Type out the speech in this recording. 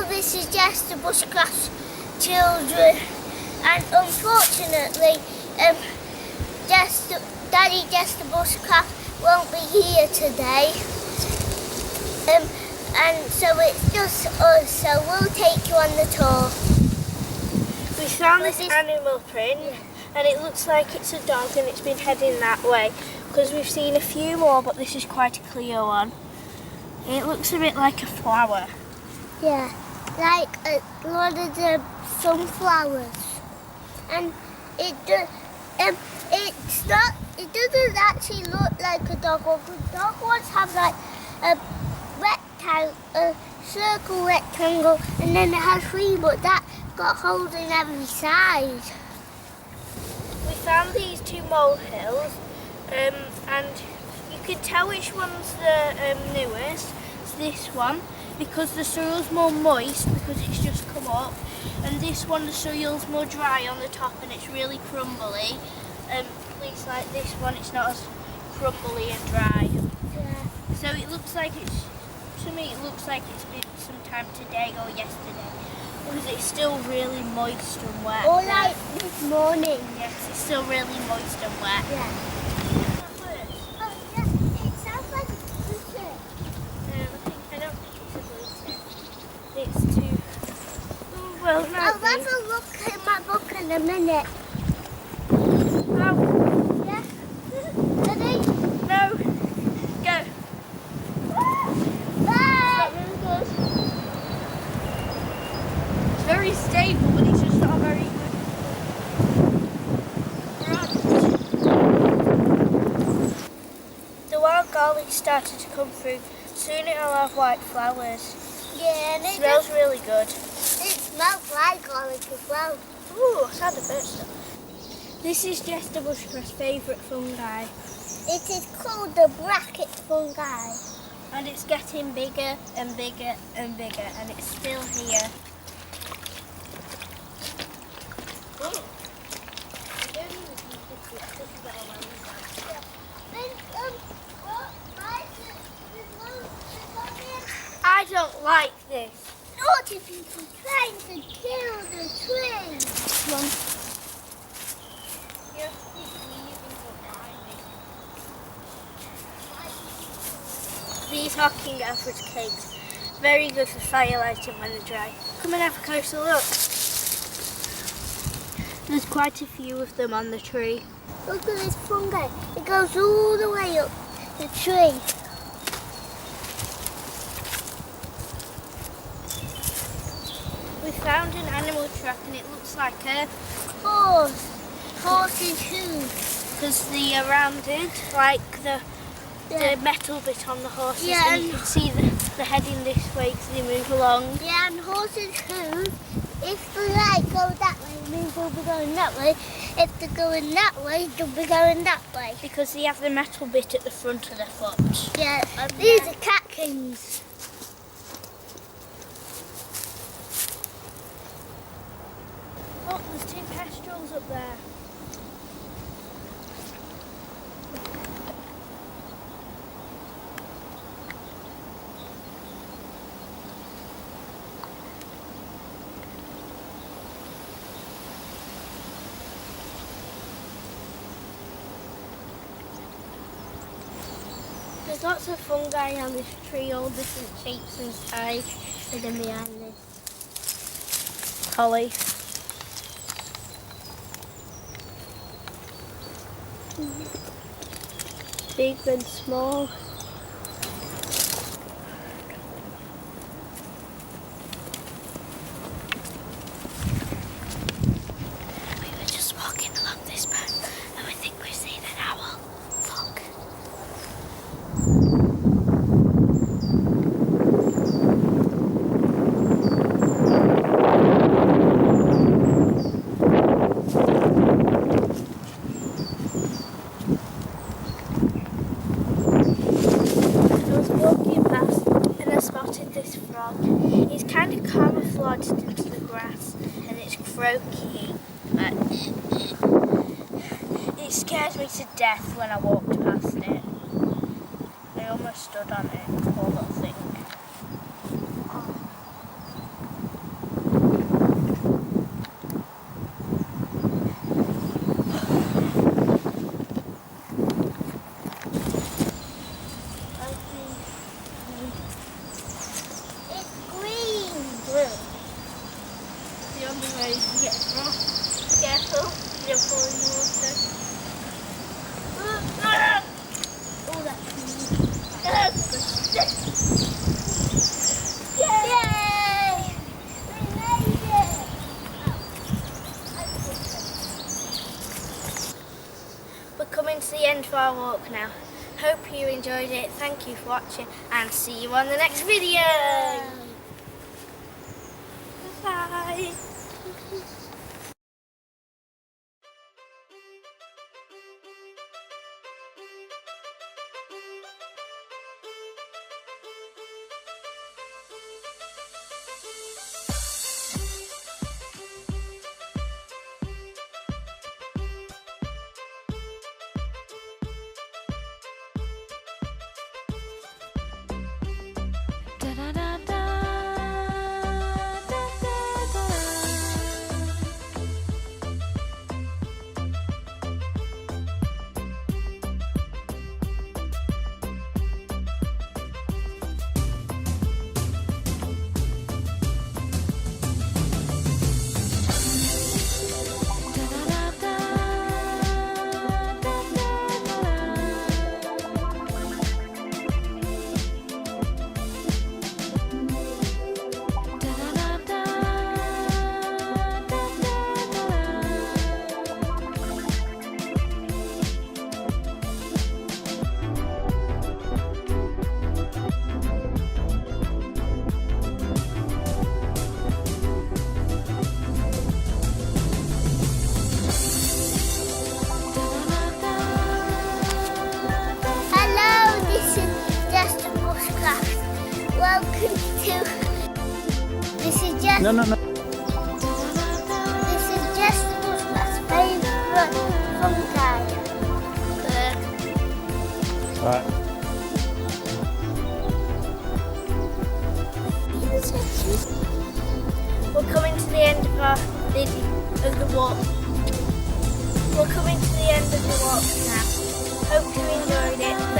this is just the Bushcraft children, and unfortunately, Daddy Just the Bushcraft won't be here today, and so it's just us. So we'll take you on the tour. We found this animal print, and it looks like it's a dog, and it's been heading that way. Because we've seen a few more, but this is quite a clear one. It looks a bit like a flower. Yeah, like a lot of the sunflowers, and it doesn't actually look like a dog. Dog ones have like a circle rectangle, and then it has three, but that got holes in every side. We found these two molehills, and you can tell which one's the newest. It's this one, because the soil's more moist because it's just come up, and this one the soil's more dry on the top and it's really crumbly. At least like this one, it's not as crumbly and dry. Yeah. So it looks like to me it looks like it's been sometime today or yesterday, because it's still really moist and wet. Or like this morning. Yes, it's still really moist and wet. Yeah. Oh yeah, it sounds like a blueberry. I don't think it's a blueberry. It's too... well, no. I'll have a look at my book in a minute. Oh. Yeah? Ready? No. Go. Bye! Really good. It's very stable, but it's just not very good. The wild garlic started to come through. Soon it'll have white flowers. Yeah, and It smells really good. it smells like garlic as well. Ooh, I had a bit stuff. This is just the Bushcraft's favourite fungi. It is called the bracket fungi. And it's getting bigger and bigger and bigger, and it's still here. I don't like this. Naughty people trying to kill the tree. Come on. These are King Alfred's cakes. Very good for firelighting when they're dry. Come and have a closer look. There's quite a few of them on the tree. Look at this fungi. It goes all the way up the tree. We found an animal track, and it looks like a Horse. Horse's hooves. because they are rounded, like the metal bit on the horses, Yeah, and you can see the heading this way because they move along. Yeah, and horses' hooves, if the light go that way, it means they'll be going that way. If they're going that way, they'll be going that way. Because they have the metal bit at the front of their foot. Yeah, these are catkins. Oh, there's two kestrels up there. There's lots of fungi on this tree, all different shapes and sizes. Hidden behind this. Holly. Big and small. We were just walking along this path and we think we've seen an owl. Look. It's kind of camouflaged into the grass and it's croaky, but it scared me to death when I walked past it. I almost stood on it, poor little thing. where you can get from. Careful, you'll fall in the water. Oh, that's Yay! We made it! We're coming to the end of our walk now. Hope you enjoyed it. Thank you for watching and see you on the next video. Bye. Welcome to. This is just. No. This is just Bushcraft's favourite fungi. Right. We're coming to the end of our video of the walk. We're coming to the end of the walk now. Hope you enjoyed it.